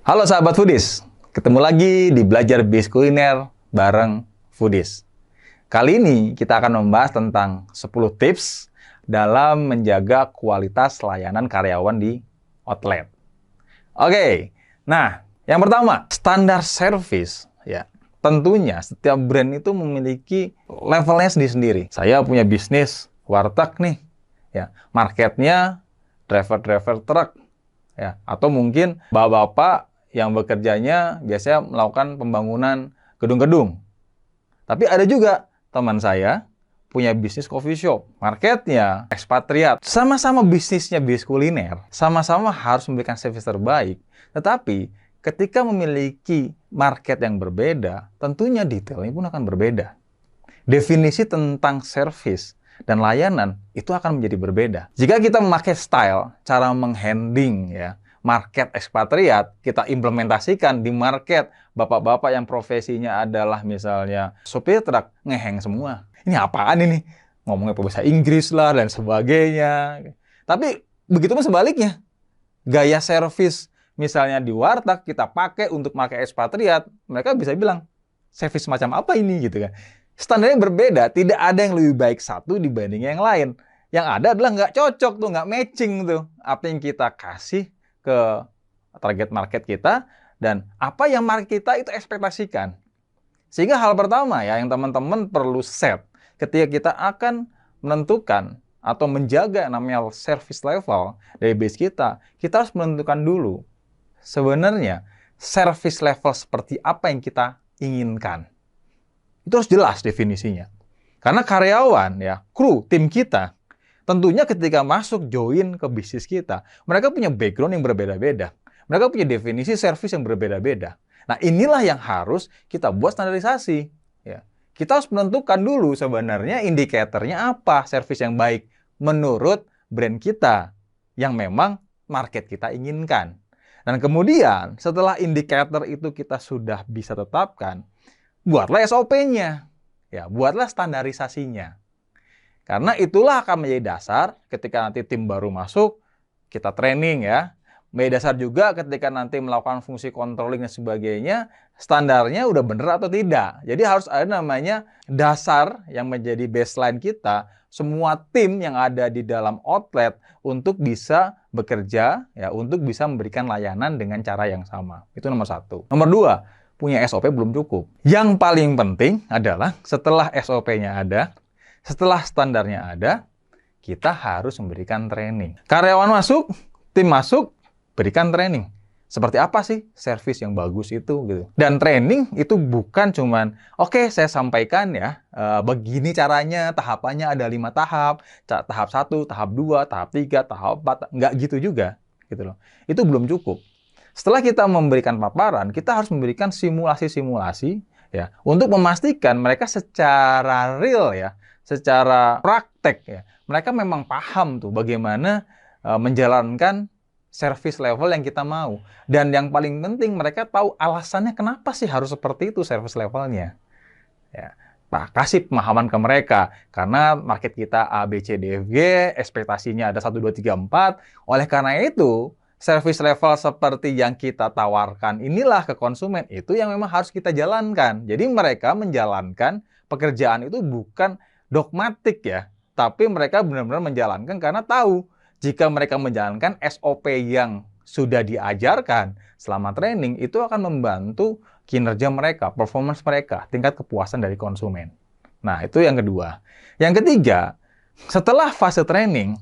Halo sahabat foodies, ketemu lagi di Belajar Bisnis Kuliner bareng Foodies. Kali ini kita akan membahas tentang 10 tips dalam menjaga kualitas layanan karyawan di outlet. Oke, nah yang pertama, standar service. Ya, tentunya setiap brand itu memiliki levelnya sendiri-sendiri. Saya punya bisnis warteg nih, ya, marketnya driver-driver truk. Ya, atau mungkin bapak-bapak yang bekerjanya biasanya melakukan pembangunan gedung-gedung. Tapi ada juga teman saya punya bisnis coffee shop, marketnya ekspatriat. Sama-sama bisnisnya bisnis kuliner, sama-sama harus memberikan servis terbaik. Tetapi ketika memiliki market yang berbeda, tentunya detailnya pun akan berbeda. Definisi tentang servis dan layanan itu akan menjadi berbeda. Jika kita memakai style, cara menghandling ya, market ekspatriat, kita implementasikan di market bapak-bapak yang profesinya adalah misalnya sopir truk, ngeheng semua. Ini apaan ini? Ngomongnya bahasa Inggris lah dan sebagainya. Tapi begitu pun sebaliknya. Gaya servis misalnya di warteg kita pakai untuk market ekspatriat, mereka bisa bilang, servis macam apa ini gitu kan. Standarnya berbeda, tidak ada yang lebih baik satu dibanding yang lain. Yang ada adalah nggak cocok tuh, nggak matching tuh. Apa yang kita kasih ke target market kita, dan apa yang market kita itu ekspektasikan. Sehingga hal pertama ya, yang teman-teman perlu set, ketika kita akan menentukan atau menjaga namanya service level dari base kita harus menentukan dulu, sebenarnya service level seperti apa yang kita inginkan. Itu harus jelas definisinya. Karena karyawan, ya, kru, tim kita, tentunya ketika masuk join ke bisnis kita, mereka punya background yang berbeda-beda. Mereka punya definisi servis yang berbeda-beda. Nah, inilah yang harus kita buat standarisasi. Ya. Kita harus menentukan dulu sebenarnya indikatornya apa servis yang baik menurut brand kita yang memang market kita inginkan. Dan kemudian setelah indikator itu kita sudah bisa tetapkan, buatlah SOP-nya, ya, buatlah standarisasinya. Karena itulah akan menjadi dasar ketika nanti tim baru masuk, kita training ya. Menjadi dasar juga ketika nanti melakukan fungsi controlling dan sebagainya, standarnya udah bener atau tidak. Jadi harus ada namanya dasar yang menjadi baseline kita, semua tim yang ada di dalam outlet untuk bisa bekerja, ya, untuk bisa memberikan layanan dengan cara yang sama. Itu nomor satu. Nomor dua, punya SOP belum cukup. Yang paling penting adalah setelah SOP-nya ada, setelah standarnya ada, kita harus memberikan training. Karyawan masuk, tim masuk, berikan training. Seperti apa sih servis yang bagus itu gitu. Dan training itu bukan cuman, oke, saya sampaikan ya, begini caranya, tahapannya ada 5 tahap, tahap 1, tahap 2, tahap 3, tahap 4, nggak gitu juga gitu loh. Itu belum cukup. Setelah kita memberikan paparan, kita harus memberikan simulasi-simulasi ya untuk memastikan mereka secara real ya, secara praktek ya, mereka memang paham tuh bagaimana menjalankan service level yang kita mau. Dan yang paling penting mereka tahu alasannya kenapa sih harus seperti itu service levelnya. Ya. Pak, kasih pemahaman ke mereka. Karena market kita A, B, C, D, F, G, ekspektasinya ada 1, 2, 3, 4. Oleh karena itu, service level seperti yang kita tawarkan inilah ke konsumen, itu yang memang harus kita jalankan. Jadi mereka menjalankan pekerjaan itu bukan dogmatik ya, tapi mereka benar-benar menjalankan karena tahu jika mereka menjalankan SOP yang sudah diajarkan selama training, itu akan membantu kinerja mereka, performance mereka, tingkat kepuasan dari konsumen. Nah, itu yang kedua. Yang ketiga, setelah fase training,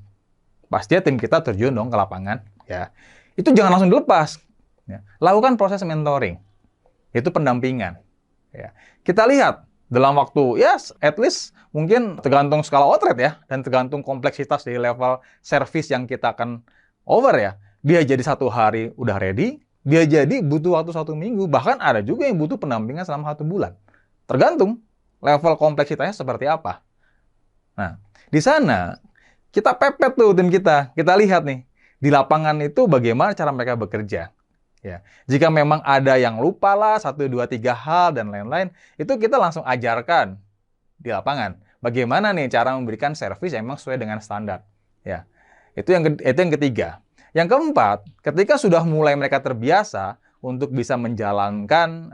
pastinya tim kita terjun dong ke lapangan. Ya, itu jangan langsung dilepas. Ya. Lakukan proses mentoring, itu pendampingan. Ya. Kita lihat dalam waktu, ya, at least mungkin tergantung skala outlet ya, dan tergantung kompleksitas dari level service yang kita akan over ya. Dia jadi 1 hari udah ready, dia jadi butuh waktu 1 minggu, bahkan ada juga yang butuh pendampingan selama 1 bulan. Tergantung level kompleksitasnya seperti apa. Nah, di sana kita pepet tuh tim kita lihat nih. Di lapangan itu bagaimana cara mereka bekerja. Ya. Jika memang ada yang lupa lah, 1, 2, 3 hal, dan lain-lain, itu kita langsung ajarkan di lapangan. Bagaimana nih cara memberikan servis yang memang sesuai dengan standar. Ya. Itu yang ketiga. Yang keempat, ketika sudah mulai mereka terbiasa, untuk bisa menjalankan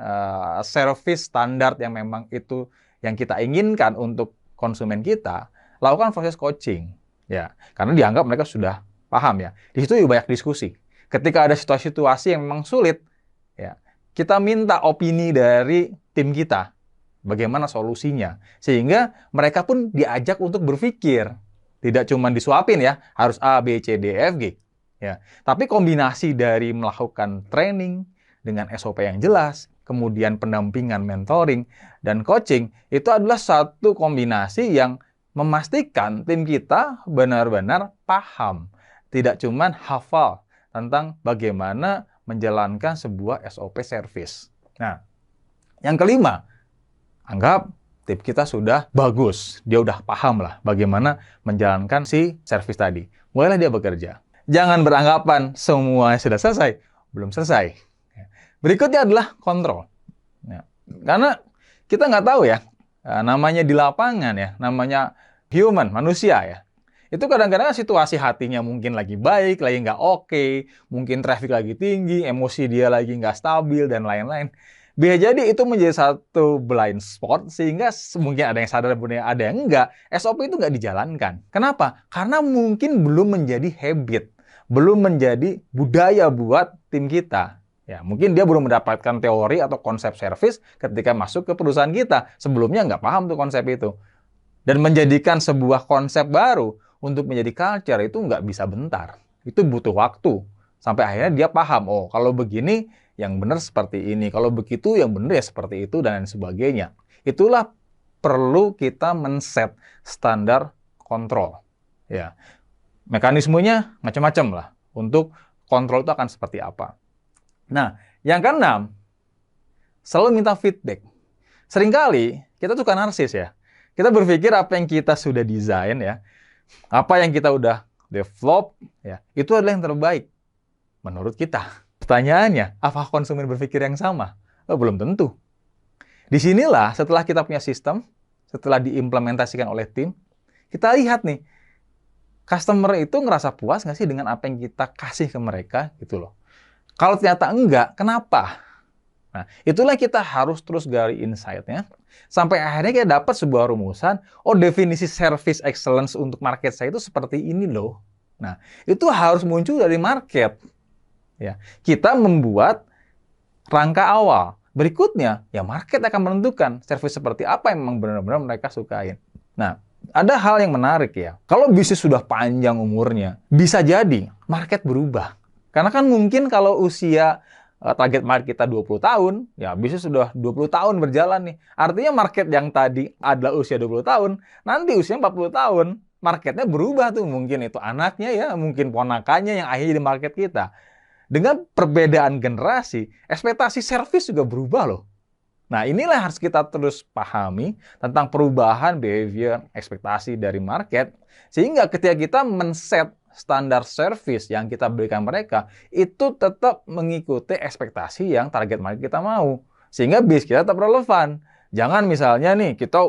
service standar yang memang itu yang kita inginkan untuk konsumen kita, lakukan proses coaching. Ya, karena dianggap mereka sudah paham ya. Di situ juga banyak diskusi. Ketika ada situasi-situasi yang memang sulit, ya, kita minta opini dari tim kita. Bagaimana solusinya? Sehingga mereka pun diajak untuk berpikir. Tidak cuma disuapin ya, harus A, B, C, D, F, G. Ya. Tapi kombinasi dari melakukan training dengan SOP yang jelas, kemudian pendampingan, mentoring, dan coaching, itu adalah satu kombinasi yang memastikan tim kita benar-benar paham. Tidak cuma hafal tentang bagaimana menjalankan sebuah SOP service. Nah, yang kelima, anggap tim kita sudah bagus. Dia udah paham lah bagaimana menjalankan si service tadi. Mulailah dia bekerja. Jangan beranggapan semua sudah selesai. Belum selesai. Berikutnya adalah kontrol. Ya. Karena kita nggak tahu ya, namanya di lapangan ya, namanya human, manusia ya. Itu kadang-kadang situasi hatinya mungkin lagi baik, lagi nggak oke, mungkin traffic lagi tinggi, emosi dia lagi nggak stabil, dan lain-lain. Bisa jadi itu menjadi satu blind spot, sehingga mungkin ada yang sadar, ada yang enggak, SOP itu nggak dijalankan. Kenapa? Karena mungkin belum menjadi habit, belum menjadi budaya buat tim kita. Ya, mungkin dia belum mendapatkan teori atau konsep service ketika masuk ke perusahaan kita. Sebelumnya nggak paham tuh konsep itu. Dan menjadikan sebuah konsep baru untuk menjadi culture itu nggak bisa bentar. Itu butuh waktu. Sampai akhirnya dia paham, oh kalau begini, yang benar seperti ini. Kalau begitu, yang benar ya seperti itu, dan lain sebagainya. Itulah perlu kita men-set standar kontrol. Ya. Mekanismenya macam-macam lah. Untuk kontrol itu akan seperti apa. Nah, yang keenam, selalu minta feedback. Seringkali, kita tuh kan narsis ya. Kita berpikir apa yang kita sudah desain ya, apa yang kita udah develop, ya, itu adalah yang terbaik menurut kita. Pertanyaannya, apakah konsumen berpikir yang sama? Oh, belum tentu. Disinilah setelah kita punya sistem, setelah diimplementasikan oleh tim, kita lihat nih, customer itu ngerasa puas nggak sih dengan apa yang kita kasih ke mereka, gitu loh. Kalau ternyata enggak, kenapa? Nah, itulah kita harus terus gali insight-nya, sampai akhirnya kita dapat sebuah rumusan, oh definisi service excellence untuk market saya itu seperti ini loh. Nah, itu harus muncul dari market. Ya, kita membuat rangka awal. Berikutnya, ya market akan menentukan service seperti apa yang memang benar-benar mereka sukain. Nah, ada hal yang menarik ya. Kalau bisnis sudah panjang umurnya, bisa jadi market berubah. Karena kan mungkin kalau usia target market kita 20 tahun, ya bisnis sudah 20 tahun berjalan nih. Artinya market yang tadi adalah usia 20 tahun, nanti usia 40 tahun. Marketnya berubah tuh. Mungkin itu anaknya ya, mungkin ponakannya yang akhirnya di market kita. Dengan perbedaan generasi, ekspektasi servis juga berubah loh. Nah, inilah yang harus kita terus pahami tentang perubahan behavior, ekspektasi dari market, sehingga ketika kita men-set standar service yang kita berikan mereka, itu tetap mengikuti ekspektasi yang target market kita mau. Sehingga bisnis kita tetap relevan. Jangan misalnya nih, kita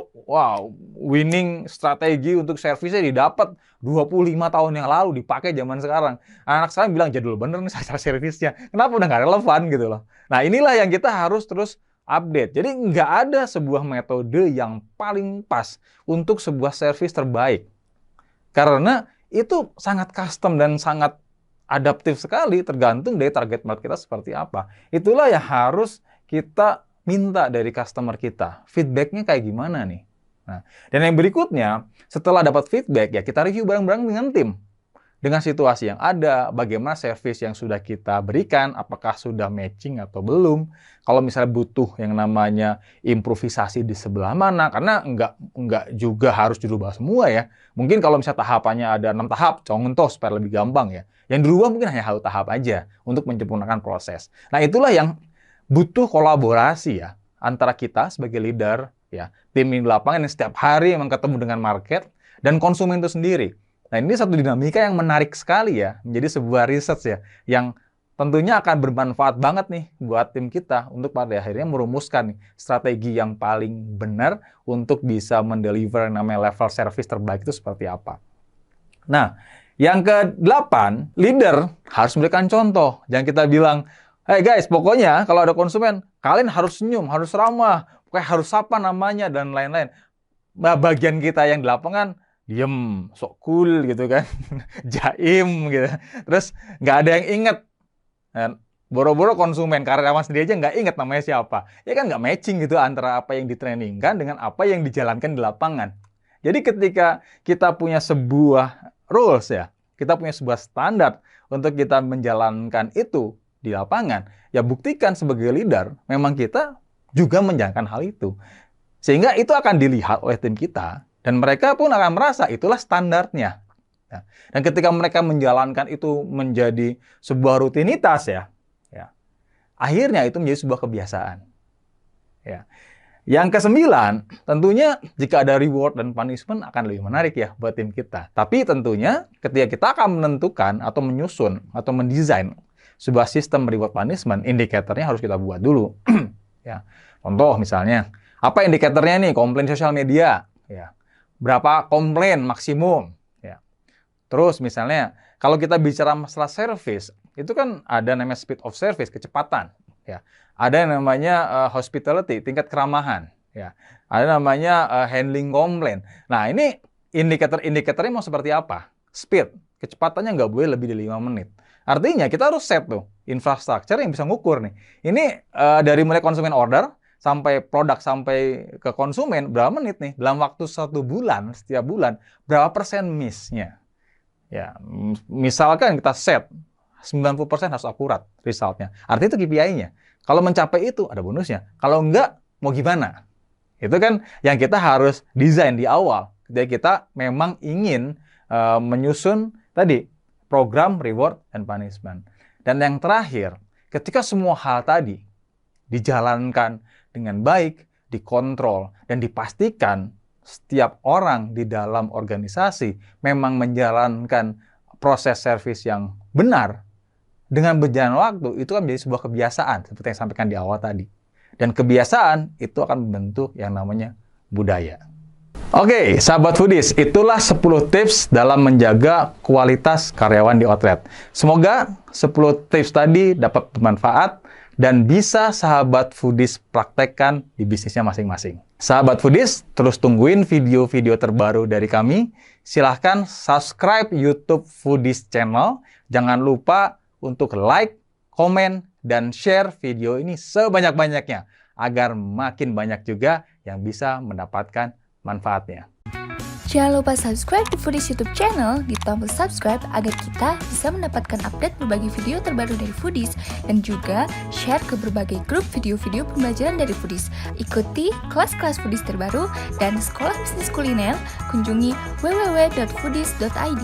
winning strategi untuk servisnya didapat 25 tahun yang lalu, dipakai zaman sekarang. Anak sekarang bilang, jadul bener nih servisnya. Kenapa udah nggak relevan gitu loh. Nah, inilah yang kita harus terus update. Jadi nggak ada sebuah metode yang paling pas untuk sebuah servis terbaik. Karena itu sangat custom dan sangat adaptif sekali, tergantung dari target market kita seperti apa. Itulah yang harus kita minta dari customer kita. Feedback-nya kayak gimana nih? Nah, dan yang berikutnya, setelah dapat feedback, ya kita review bareng-bareng dengan tim. Dengan situasi yang ada, bagaimana service yang sudah kita berikan, apakah sudah matching atau belum. Kalau misalnya butuh yang namanya improvisasi di sebelah mana, karena nggak juga harus dirubah semua ya. Mungkin kalau misalnya tahapannya ada 6 tahap, contoh supaya lebih gampang ya. Yang dirubah mungkin hanya 1 tahap aja untuk menyempurnakan proses. Nah, itulah yang butuh kolaborasi ya antara kita sebagai leader ya, tim di lapangan yang setiap hari memang ketemu dengan market dan konsumen itu sendiri. Nah, ini satu dinamika yang menarik sekali ya, menjadi sebuah research ya yang tentunya akan bermanfaat banget nih buat tim kita untuk pada akhirnya merumuskan nih, strategi yang paling benar untuk bisa mendeliver yang namanya level service terbaik itu seperti apa. Nah, yang ke-8, leader harus memberikan contoh. Jangan kita bilang, Hey guys, pokoknya kalau ada konsumen, kalian harus senyum, harus ramah, pokoknya harus sapa namanya dan lain-lain. Nah, bagian kita yang di lapangan diem, sok cool gitu kan, jaim gitu. Terus nggak ada yang inget. Dan boro-boro konsumen, karyawan sendiri aja nggak inget namanya siapa. Ya kan nggak matching gitu antara apa yang ditrainingkan dengan apa yang dijalankan di lapangan. Jadi ketika kita punya sebuah rules ya, kita punya sebuah standar untuk kita menjalankan itu di lapangan, ya buktikan sebagai leader, memang kita juga menjalankan hal itu. Sehingga itu akan dilihat oleh tim kita, dan mereka pun akan merasa itulah standarnya. Ya. Dan ketika mereka menjalankan itu menjadi sebuah rutinitas ya, akhirnya itu menjadi sebuah kebiasaan. Ya. Yang kesembilan, tentunya jika ada reward dan punishment akan lebih menarik ya buat tim kita. Tapi tentunya ketika kita akan menentukan atau menyusun atau mendesain sebuah sistem reward punishment, indikatornya harus kita buat dulu. Ya. Contoh misalnya, apa indikatornya nih? Komplain sosial media. Ya. Berapa komplain maksimum? Ya. Terus misalnya, kalau kita bicara masalah service, itu kan ada namanya speed of service, kecepatan. Ya. Ada yang namanya hospitality, tingkat keramahan. Ya. Ada namanya handling komplain. Nah, ini indikator-indikatornya mau seperti apa? Speed, kecepatannya nggak boleh lebih dari 5 menit. Artinya kita harus set tuh infrastruktur yang bisa ngukur nih. Ini dari mulai konsumen order sampai produk sampai ke konsumen berapa menit nih? Dalam waktu 1 bulan, setiap bulan berapa persen miss-nya? Ya, misalkan kita set 90% harus akurat resultnya. Artinya itu KPI-nya. Kalau mencapai itu ada bonusnya. Kalau enggak, mau gimana? Itu kan yang kita harus desain di awal. Ketika kita memang ingin menyusun tadi program reward and punishment. Dan yang terakhir, ketika semua hal tadi dijalankan dengan baik, dikontrol, dan dipastikan setiap orang di dalam organisasi memang menjalankan proses servis yang benar, dengan berjalan waktu, itu kan menjadi sebuah kebiasaan, seperti yang disampaikan di awal tadi. Dan kebiasaan itu akan membentuk yang namanya budaya. Oke, sahabat foodies, itulah 10 tips dalam menjaga kualitas karyawan di outlet. Semoga 10 tips tadi dapat bermanfaat dan bisa sahabat foodies praktekkan di bisnisnya masing-masing. Sahabat foodies, terus tungguin video-video terbaru dari kami. Silahkan subscribe YouTube Foodies Channel. Jangan lupa untuk like, komen, dan share video ini sebanyak-banyaknya agar makin banyak juga yang bisa mendapatkan manfaatnya. Jangan lupa subscribe di Foodies YouTube channel di tombol subscribe agar kita bisa mendapatkan update berbagai video terbaru dari Foodies dan juga share ke berbagai grup video-video pembelajaran dari Foodies. Ikuti kelas-kelas Foodies terbaru dan sekolah bisnis kuliner, kunjungi www.foodies.id.